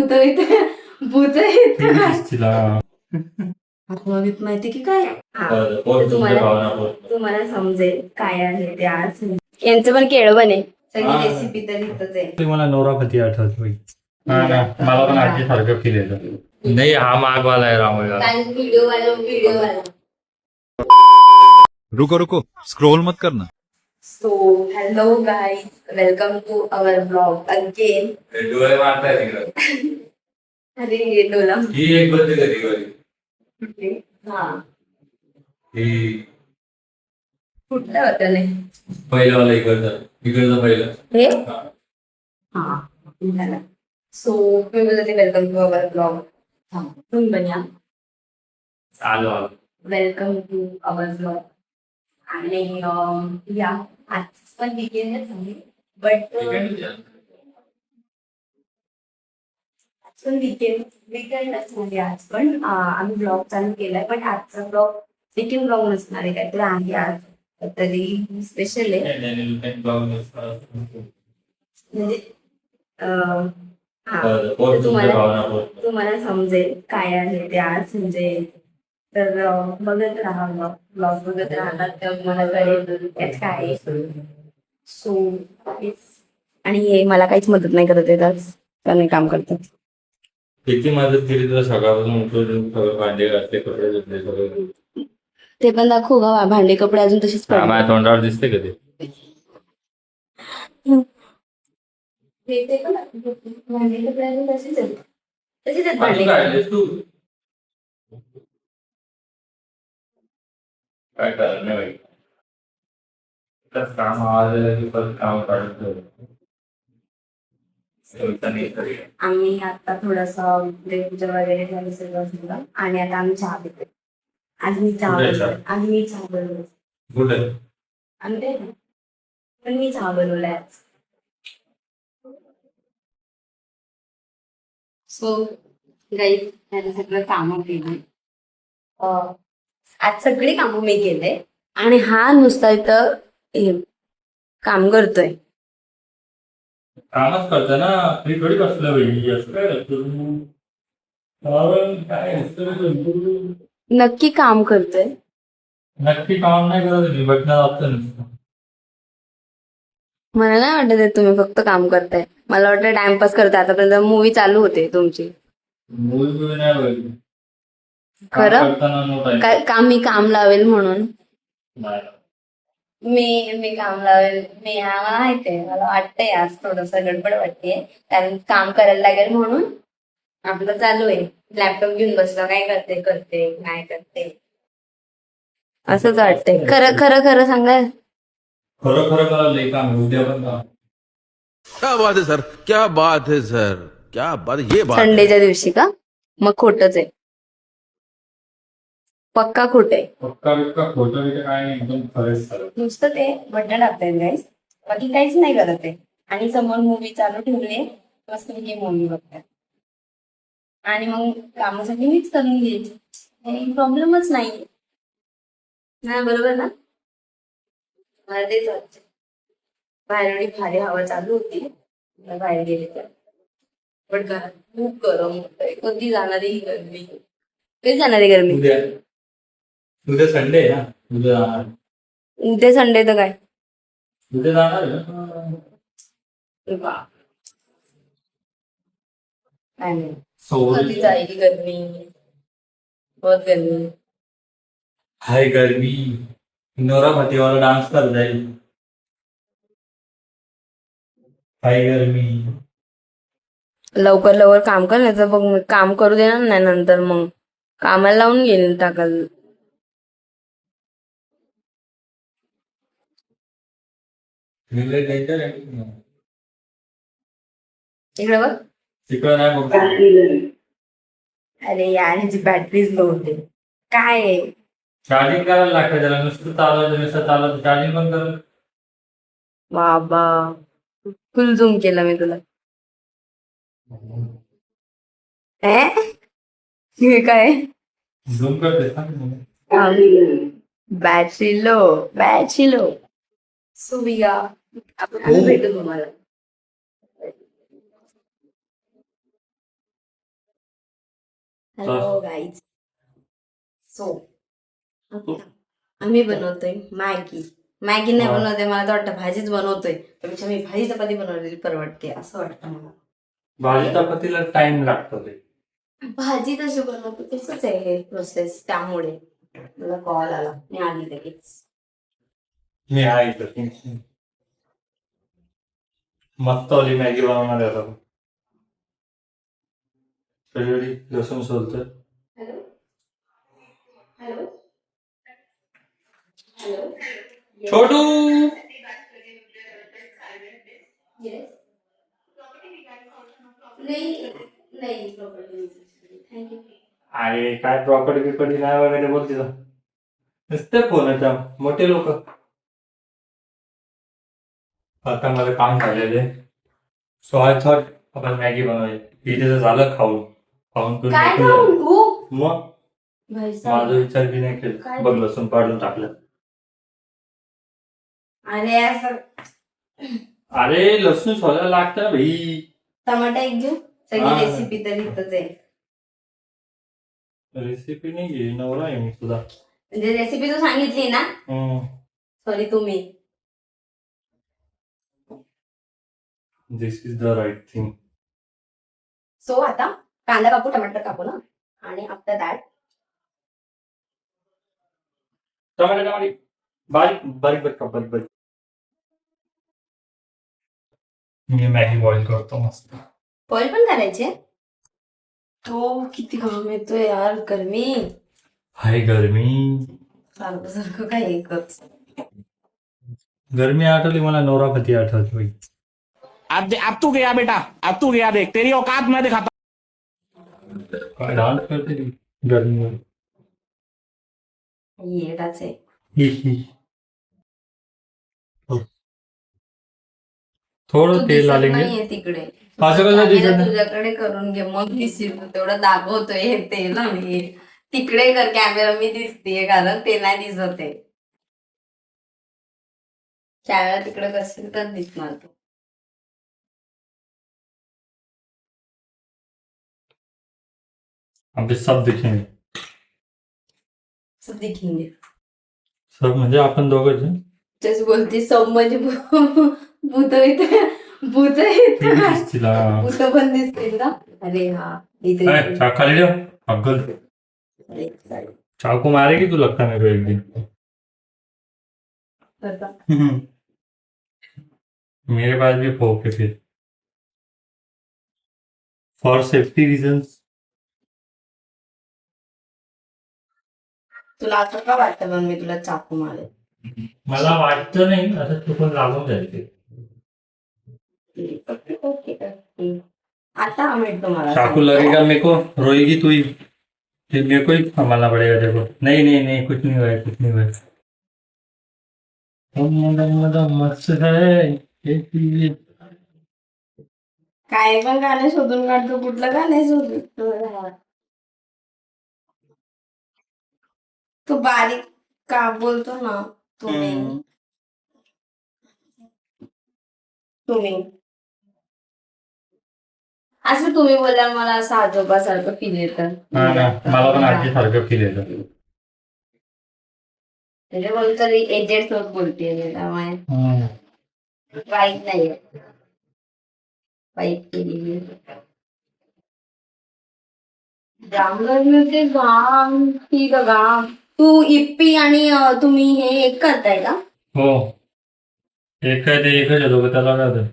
भूत इथे भूत तिला आत्मावीत माहिती की काय पोट तुम्हाला भावना पोट तुम्हाला समजेल काय आहे ते आज यांचं पण केळं बने सगळी रेसिपी तर इथंच आहे. मला नवरापती आठवत होई. मला पण आजी सारखं फील येतं. नाही हा मागवाला आहे रामोळा. व्हिडिओ वाला रुको रुको स्क्रॉल मत करना. So hello guys welcome to our blog again. डोळे मारताय तिकडे. अरे डोला ही एक बदली कधी कधी हा ही कुठलं होतं नाही पहिलं वाला इकडचं पहिलं हे हा झालं. सो मी बोलते वेलकम टू अवर ब्लॉग. तुम्ही पण या. आलो आलो. Welcome to our blog. आणि या आज पण वीकेंडच आहे बट आज पण वीकेंडच आहे. आज पण आम्ही ब्लॉग चालू केलाय पण आजचा ब्लॉग वीकेंड ब्लॉग नसणार आहे. काहीतरी आहे आज तरी स्पेशल आहे म्हणजे तुम्हाला समजेल काय आहे ते आज म्हणजे. तर बघत राहा ब्लॉग बघत राहतात तर मला कळेल त्यात काय आहे. सो आणि हे मला काहीच मदत नाही करत येत आज कारण काम करतात. किती मदत केली तुला सकाळपासून उठून सगळं भांडे घातले कपडे धुतले सगळं. ते पण दाखवू का भांडे कपडे अजून तशीच पडले. माझ्या तोंडावर दिसते का ते भांडे कपडे अजून तशीच आहेत भांडी काढलीस तू काय करणार नाही बाई. काम आवाज परत काम काढत आम्ही आता थोडासा देवपूजा वगैरे झाली सगळं आणि आता आम्ही चहा पितो. आज मी चहा बनवलं कुठे आणि पण मी चहा बनवलाय आज. सो गाईज त्याचं सगळं कामं केली. आज सगळी कामं मी केले आणि हा नुसता इथं काम करतोय. कामच करतो ना मी थोडी बसलं पाहिजे असं काय करतो काय नक्की काम करतोय. नक्की काम नाही करत बटणं दाबतं नुसतं. मला नाही वाटत आहे तुम्ही फक्त काम करताय. मला वाटतं टाइमपास करताय. आतापर्यंत मूवी चालू होते तुमची. मूवी नाही पाहिजे खरं करताना नोट काय मी काम लावेल म्हणून आहे. मी काम लावेल मला माहिती आहे. मला वाटतंय आज थोडस गडबड वाटतेय कारण काम करायला लागेल म्हणून आपलं चालू आहे. लॅपटॉप घेऊन बसलं काय करते काय करते असंच वाटतंय. खरं खरं खरं सांगा. खरं खरं करायला काम उद्या पण काम. क्या बात है सर, क्या बात है सर, क्या बात ये बात. संडेच्या दिवशी का मग खोटच आहे. पक्का खोट आहे. पक्का बिक्का खोटं बिटं काय नाही एकदम खरंच सर. नुसतं ते बटन टाकतायत गाईस बाकी काहीच नाही करत आहे. आणि समोर मूवी चालू ठेवली मस्त मूवी बघतात आणि मग कामासाठी मीच करून घ्यायची. काही प्रॉब्लेमच नाही बरोबर ना. मला तेच वाटतं. बाहेर एवढी भारी हवा चालू होती बाहेर गेले तर पण घरात खूप गरम होतंय. कधी जाणार ही गरमी कधी जाणार आहे गरमी. उद्या संडे आहे ना. उद्या संडे तर काय उद्या जाणार आहे ना. काय नाही कधी जाईल गरमी बहुत गरमी. हाय गरमी नवरापतीवाला डान्स कर जाईल. हाय गरमी लवकर लवकर काम कर नाही तर बघ मी काम करू देणार नाही नंतर मग कामाला लावून घेईल टाकाल. इकडे बघ तिकडं नाही बघ. अरे यार ह्याची बॅटरीच लो होते. काय आहे चार्जिंग करायला लागतं त्याला नुसतं चालवतं चार्जिंग पण कर. बाबा फुल झूम केलं मी तुला. हे काय झूम करते बॅटरी लो सुविया आपण भेटू तुम्हाला. Hello guys. सो आम्ही बनवतोय मॅगी. मॅगी नाही बनवते, मला तर वाटतं भाजीच बनवतोय. त्यापेक्षा मी भाजी चपाती बनवलेली परवडते असं वाटतं मला. भाजी चपातीला टाइम लागतो ते. भाजी तशी बनवतो तसंच आहे हे प्रोसेस, त्यामुळे मला कॉल आला, मी आली लगेच. मी आहे इथं. मस्त वाली मॅगी बनवणार आहे आता. कधी लसूण सोलतोय. Hello hello hello. छोटू नाही नाही प्रॉपर्टी. थँक्यू. अरे काय प्रॉपर्टी बिपर्टी नाही वगैरे बोलते ना. नुसते फोन येतात मोठे लोक. आता माझं काम झालेलं आहे. सो आय थॉट आपण मॅगी बनवूया. इथे तर झालं खाऊन खाऊन पिऊन काय मोकळं झालं. खाऊन हो मग भाई माझा साहब. विचार बी नाही काय? केला. बघ लसूण पाडून टाकलं. अरे असं अरे लसूण सोलायला लागतं ना भाई. टमाटा एक घेऊ. सगळी हा. रेसिपी तर इथंच आहे. रेसिपी नाही घे, नवरा आहे मी तुझा. म्हणजे रेसिपी तू सांगितली ना. सॉरी तुम्ही. This is the right thing. So आता कांदा कापू, टमाटर कापू ना, आणि आफ्टर दॅट टमाटे टमाटे बारीक बारीक बारीक काप, बारीक बारीक. मी मॅगी बॉईल करतो मस्त. बॉईल पण करायचे. तो किती घाम येतोय यार, गरमी. हाय गरमी. सारखं सारखं काय एकच. गरमी आठवली मला नवरापती आठवत भाई. अब तू गया बेटा, अब तू गया, देख तेरी औकात मैं दिखाता. काय डान्स करते ती गरमीवर. येडाच आहे. थोडं तू तेल दिसत आलेंगे. नाहीये तिकडे. असं कसं कॅमेरा दिसत नाही? तुझ्याकडे करून घे, मग दिसेल. तेवढं दाखवतोय हे तेल मी तिकडे कर. कॅमेरा मी दिसतेय कारण ते नाही दिसत आहे. कॅमेरा तिकडे करशील तर दिसणार तू. अभी सब दिखेंगे. सब दिखेंगे. सब म्हणजे आपण दोघंच आहे. तेच बोलते, सब म्हणजे भूत इथे, भूत ती बी इथे, दिसतील हा. भूत पण दिसतील ना. अरे हा इथे काय इथे. चाक खाली ठेव अक्कल. अरे, चालेल. चाकू मारेगी तू लगता मेरे को एक दिन. आता मेरे पास भी फोक है फिर फॉर सेफ्टी रीजन्स. तुला असं का वाटतं मग मी तुला चाकू मारेल? मला वाटतं नाही, आता तू पण लागून जाईल ते. Okay okay. आता मिळतो मला चाकू लगेगा मेरे को, रोएगी तू ही. फिर मेरे को ही संभालना पड़ेगा देखो. नहीं नहीं नहीं कुछ नहीं हुआ है, कुछ नहीं हुआ है. मस्त है ये चीज़. काय पण गाणं शोधून काढतो, कुठलं गाणं शोधतो. तू बारीक का बोलतो ना. तुम्ही तुम्ही असं तुम्ही बोलल्यावर मला असं आजोबा सारखं फील येतं. हा ना, मला पण आजी सारखं फील येतं. म्हणजे कोणतरी एजेड सोबत बोलते त्यामुळे वाईट नाहीये. वाईट केली जाम गरमी होते. घाम ठीक आहे घाम. तू इप्पी आणि तुम्ही हे एक करताय का? हो एक काय ते एकच आहे, दोघं त्याला काय होतं.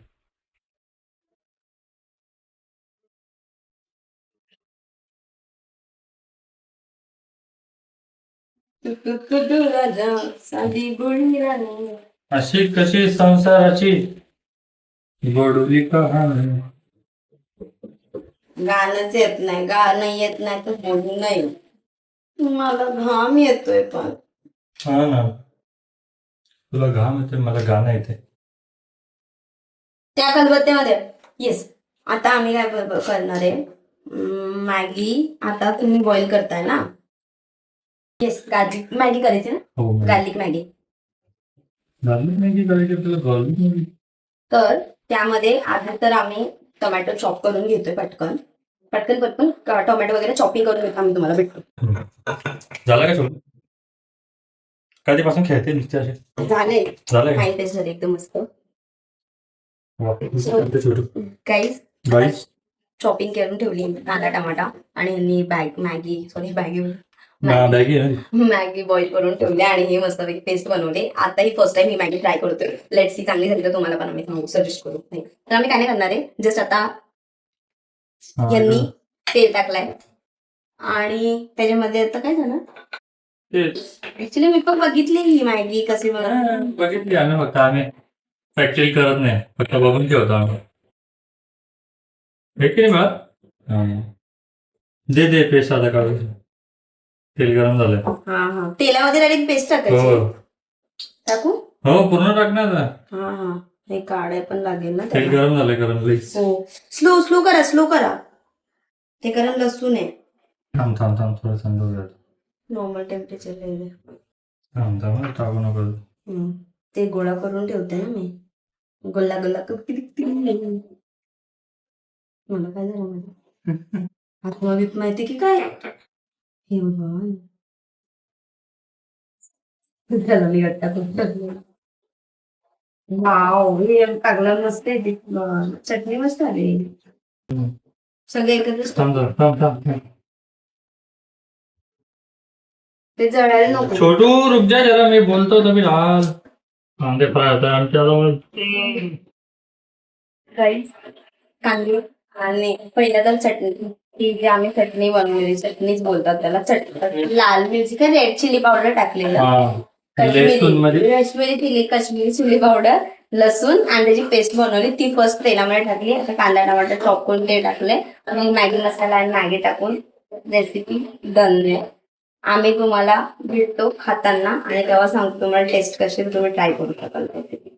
राजा साधी गुळी राणी. अशी कशी संसाराची गोडवी कहाणी. गाणंच येत नाही. गाणं येत नाही तर बोलू नाही. मला घाम येतोय पण. हा ना, तुला घाम येते मला गाणं येते. त्या खलबत्त्यामध्ये येस. आता आम्ही काय करणार आहे, मॅगी आता तुम्ही बॉईल करताय ना. येस, गार्लिक मॅगी करायची ना. हो गार्लिक मॅगी. गार्लिक मॅगी करायची तुला. गार्लिक मॅगी तर त्यामध्ये आधी तर आम्ही टोमॅटो चॉप करून घेतोय पटकन. पटकन पटकन टोमॅटो वगैरे चॉपिंग करून देतो आम्ही तुम्हाला भेटतो. झालं का छोटू? कधीपासून खेळते नुसते असे? झाले झालं का? फाईन टेस्ट झाली एकदम मस्त. वा, मस्त करते छोटू. गाईस गाईस चॉपिंग करून ठेवली कांदा टमाटा आणि यांनी मॅगी बॅगी आहे ना? मॅगी बॉईल करून ठेवली आणि ही मस्तपैकी पेस्ट बनवली. आता ही फर्स्ट टाइम ही मॅगी ट्राय करतोय. लेट सी चांगली झाली तर तुम्हाला पण आम्ही सांगू सजेस्ट करू. नाही तर आम्ही काय नाही करणार आहे, जस्ट आता हा, यांनी तेल टाकलाय आणि त्याच्यामध्ये आता काय झालं तेच. ऍक्च्युली मी पण बघितली ही मॅगी कशी बनवली. बघितली आम्ही, फक्त आम्ही फॅक्चुअली करत नाही, फक्त बघून ठेवतो आम्ही. हे की बघ. दे पेस्ट आता काढून. तेल गरम झालंय. हा हा तेलामध्ये डायरेक्ट पेस्ट हो टाकायची. टाकू हो पूर्ण टाकणार ना. हा हा हे काढाय पण लागेल ना तेल त्याला. गरम झालंय, गरम प्लीज. हो स्लो करा ते कारण लसूण आहे. थांब थोडं थंड होऊ द्या. नॉर्मल टेम्परेचर थांब टाकू नको. ते गोळा करून ठेवते ना मी. गोल्ला मला काय झालं माझं आता मला माहिती की काय हे भगवान. त्याला मी गट्टा करून टाकलं. वाव हे टाकलं मस्त आहे. चटणी मस्त आली. सगळे एकत्र थांब. ते जळायला नको. छोटू रुक जा जरा, मी बोलतो तुम्ही लाल कांदे फ्राय होतात आमच्या राईस कांदे आणि पहिल्या तर चटणी ही जी आम्ही चटणी बनवलेली चटणीच बोलतात त्याला. चटणी लाल मिरची का रेड चिली पावडर टाकलेलं. कश्मीरी चिली पावडर लसूण आणि त्याची पेस्ट बनवली ती फर्स्ट तेलामध्ये टाकली. आता कांदा टमाटर चॉप करून ते टाकले आणि मॅगी मसाला आणि मॅगी टाकून रेसिपी डन आहे. आम्ही तुम्हाला भेटतो खाताना आणि तेव्हा सांगतो तुम्हाला टेस्ट कशी तुम्ही ट्राय करू शकाल रेसिपी.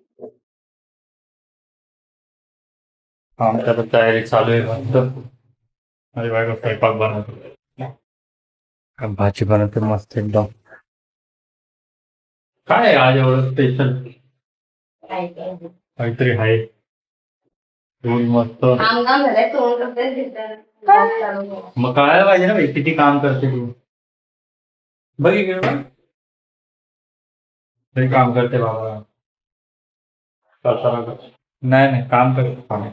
आमच्या पण तयारी चालू आहे. मस्त माझी बायको स्वयंपाक बनवतो, भाजी बनवते मस्त एकदम. काय आहे आज एवढं स्पेशल? काहीतरी आहे मस्त. काम झालंय तोंड मग कळायला पाहिजे ना भाई किती काम करते तू. बघ इकडे बघ. लई काम करते बाबा. नाही काम करते.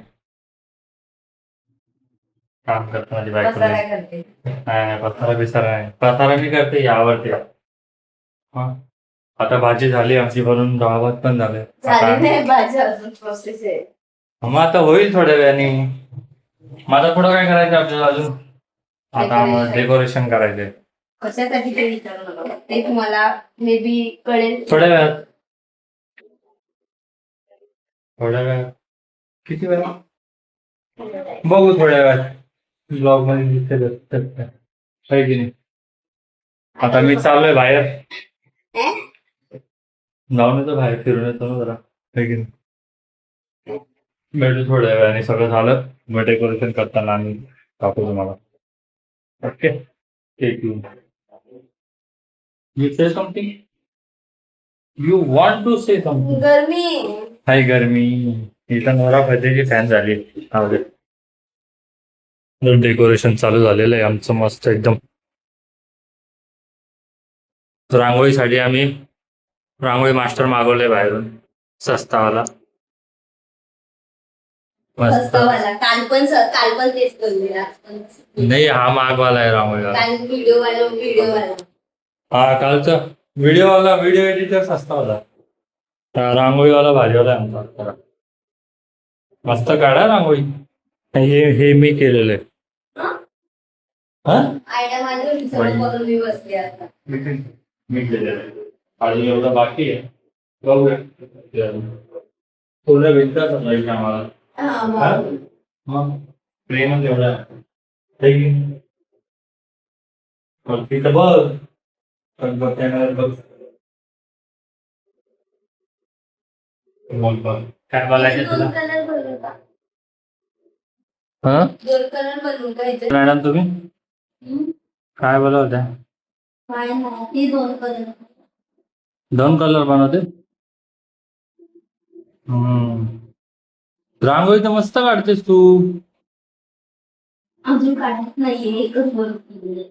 काम करते माझी बायको. काय करते नाही पसारा बिसारा नाही. पसारा मी करते यावरती. आता भाजी झाली आमची बनून, डाळ पण झाले. भाजी अजून प्रोसेस आहे. मग आता होईल थोड्या वेळाने. माझा पुढं काय करायचं आपल्याला अजून? आता डेकोरेशन करायचंय. कशासाठी ते विचारू नका, ते तुम्हाला मे बी कळेल थोड्या वेळात. किती वेळ बघू थोड्या वेळात ब्लॉग मध्ये दिसते की नाही. आता मी चाललोय बाहेर, जाऊन येतो बाहेर, फिरून येतो ना जरा. की नाही भेटू थोड्या वेळाने. सगळं झालं मग डेकोरेशन करताना आम्ही दाखवू तुम्हाला. Okay take you say something. You want to say something. गरमी हाय गरमी. इथं नवरा फतेची फॅन झाली. डेकोरेशन चालू झालेलं आहे आमचं मस्त एकदम. रांगोळीसाठी आम्ही रांगोळी मास्टर मागवले बाहेरून सस्तावाला. मस्त. काल पण तेच करूया. नाही हा मागवाला आहे रांगोळीवाला. काल व्हिडिओ हा कालचा व्हिडिओ एडिटर सस्तावाला. रांगोळीवाला भारीवाला आहे आमचा. मस्त काढा रांगोळी. हे मी केलेलं आहे. आयडिया माझ्या सगळं बघून मी बसले आता. मी केलेलं आहे. अजून एवढं बाकी आहे. बघूया पूर्ण विचार समजायचं आम्हाला. मग प्रेमच एवढा आहे. तिथं बघ बघ बोल बघ काय बोलायचं तुला. कलर बनवू का? हा 2 कलर बनवू का ह्याच्यात? मॅडम तुम्ही काय बोलवत्या? काय नाही ती 2 कलर 2 कलर बनवते. रांगोळी तर मस्त काढतेस तू. अजून काढत नाहीये, एकच बरोबर.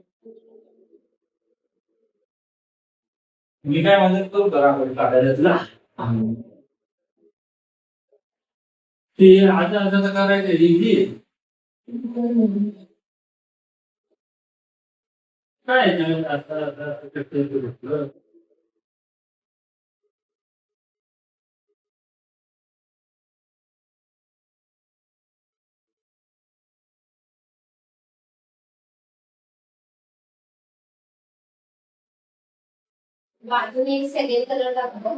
मी काय मदत करू करा काढायला तुला ते आता आता तर करायचं इझी काय आता आता बाजूने एक सेकंड कलर टाकतो.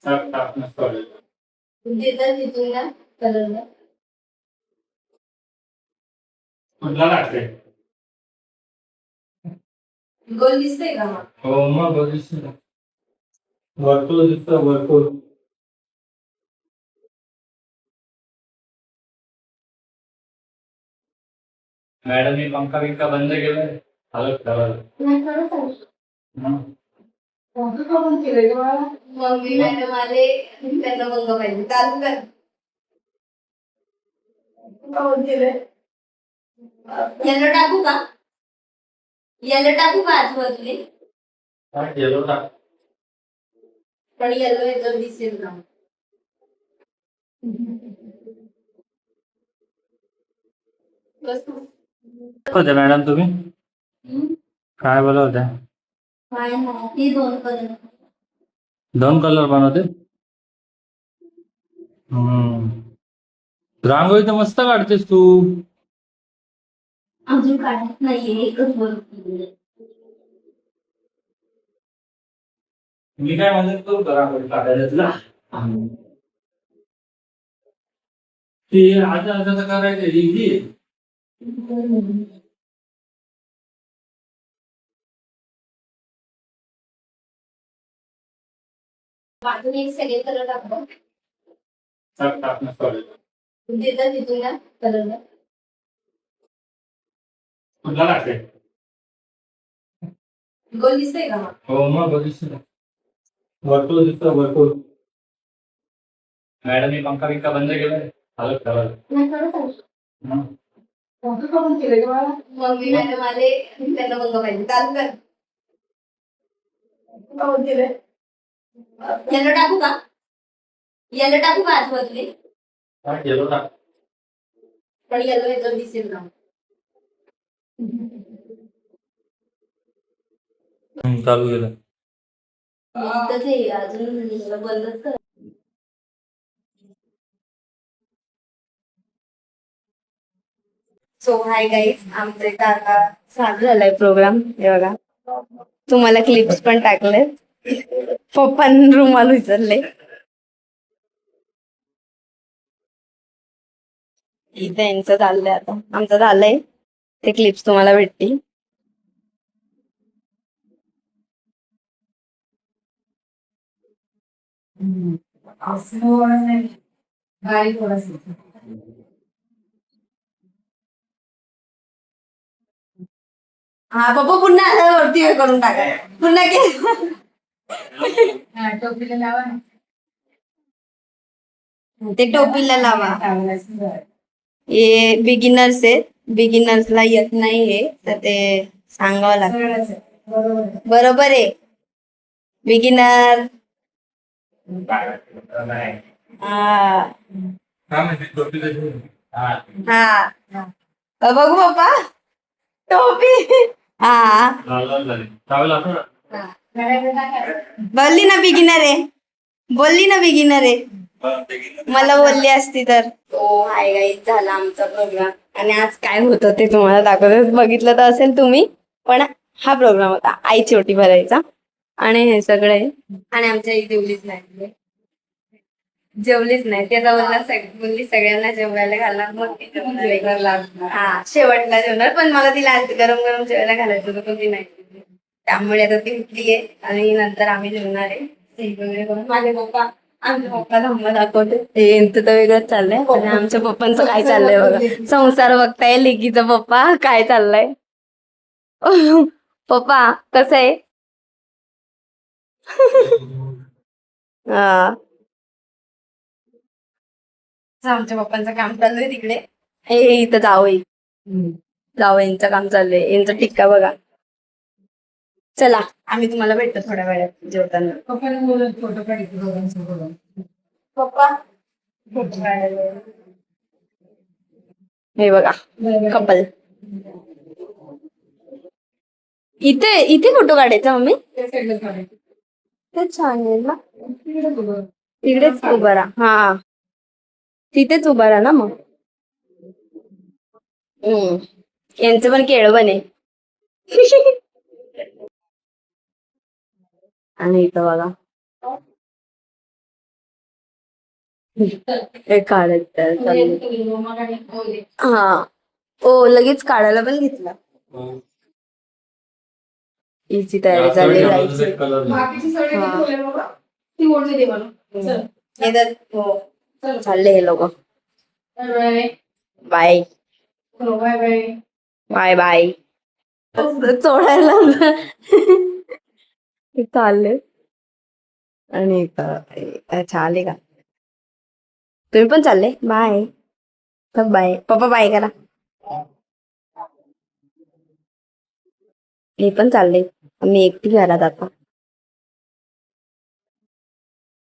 टाक मस्त वाटेल. देतात तिथून ना कलर. कुठला लागते गोल दिसतंय का मग? हो मग बघितलं ना. वर्तुळ दिसतं वर्तुळ. मॅडम मी पंखा बिंखा बंद केलाय हालत करायला नाही खरंच आहे. मग मम्मी मॅडम आले त्यांना बंद पाहिजे चालू कर. येलो टाकू का? येलो टाकू का आजूबाजूने? काय केलं ना पण येलो याच्यावर दिसेल का? होते मॅडम तुम्ही काय बोलत होत्या काय नाही ती दोन कलर. दोन कलर बनवते रांगोळी तर मस्त काढतेस तू अजून काढत नाहीये, एकच बरोबर. मी काय मदत करू का रांगोळी काढायला तुला ते आता आता तर करायचं इझी बाजूने एक सेकंड कलर टाकतो. टाक मस्त वाटेल. देतात तिथून ना कलर. कुठला लागते गोल दिसतंय का मग? हो मग बघितलं ना. वर्तुळ दिसतं वर्तुळ. मॅडम मी पंखा बिंखा बंद केलाय हालत करायला नाही खरंच आहे. मग मम्मी मॅडम आले त्यांना बंद पाहिजे चालू कर. येलो टाकू का? येलो टाकू का आजूबाजूने? काय केलं ना पण येलो याच्यावर दिसेल का? चालू केलं दिसतच आहे अजून बंदच कर. सो हाय गाईज आमचा इथं आता चालू झालाय प्रोग्राम. हे बघा तुम्हाला क्लिप्स पण टाकले. पप्पांनी रुमाल विसरले. इथे यांचं चाललंय आता आमचं झालंय ते क्लिप्स तुम्हाला भेटतील. हा पप्पा पुन्हा आता वरती हे करून टाका पुन्हा टोपीला लावा ते टोपीला लावा. हे बिगिनर्स आहेत बिगिनर्सला येत नाही हे तर ते सांगावं लागतं. बरोबर आहे बिगिनर. हा हा बघू पप्पा टोपी. हा बोलली ना बिगिनर आहे बोलली ना बिगिनर आहे मला बोलली असती तर. हो हाय गाईज झाला आमचा प्रोग्राम आणि आज काय होतं ते तुम्हाला दाखवत बघितलं तर असेल तुम्ही पण हा प्रोग्राम होता आईची ओटी भरायचा आणि हे सगळे आणि आमच्या आई जेवलीच नाही त्याचा बोलली सगळ्यांना जेवायला घालणार मग ती जेवणार. हा शेवटला जेवणार पण मला तिला आज गरम गरम जेवायला घालायचं होतं पण ती नाही जेवली. त्यामुळे आता ती उठली आहे आणि नंतर आम्ही जेवणार आहे. माझे पप्पा आमच्या पप्पा धम्म दाखवते यांचं तर वेगळंच चाललंय आणि आमच्या पप्पांचं काय चाललंय बघा संसार बघताय लेकीचा पप्पा काय चाललंय. पप्पा कसं आहे. हा आमच्या पप्पांचं काम चालू आहे तिकडे हे इथं जावई जाऊ यांचं काम चाललंय, यांचा टिक्का बघा. चला आम्ही तुम्हाला भेटतो थोड्या वेळात जेवताना. पप्पा फोटो काढायला. हे बघा कपल. इथे इथे फोटो काढायचा मम्मी. ते छान आहे ना. तिकडेच उभा राहा. हा तिथेच उभा राहा ना मग. यांचं पण केळवण आहे. आणि इथं बघा हे काढायचं. हा ओ लगेच काढायला पण घेतला. हिची तयारी झाली जायची. हो चालले हे लोक. Bye bye bye. चोळायला चालले. आणि चाले का तुम्ही पण चालले. बाय बाय पप्पा बाय करा. मी पण चालले. मी एकटी घरात आता.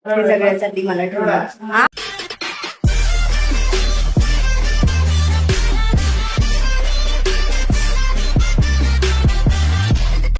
सगळ्यांसाठी मला ठेवलं.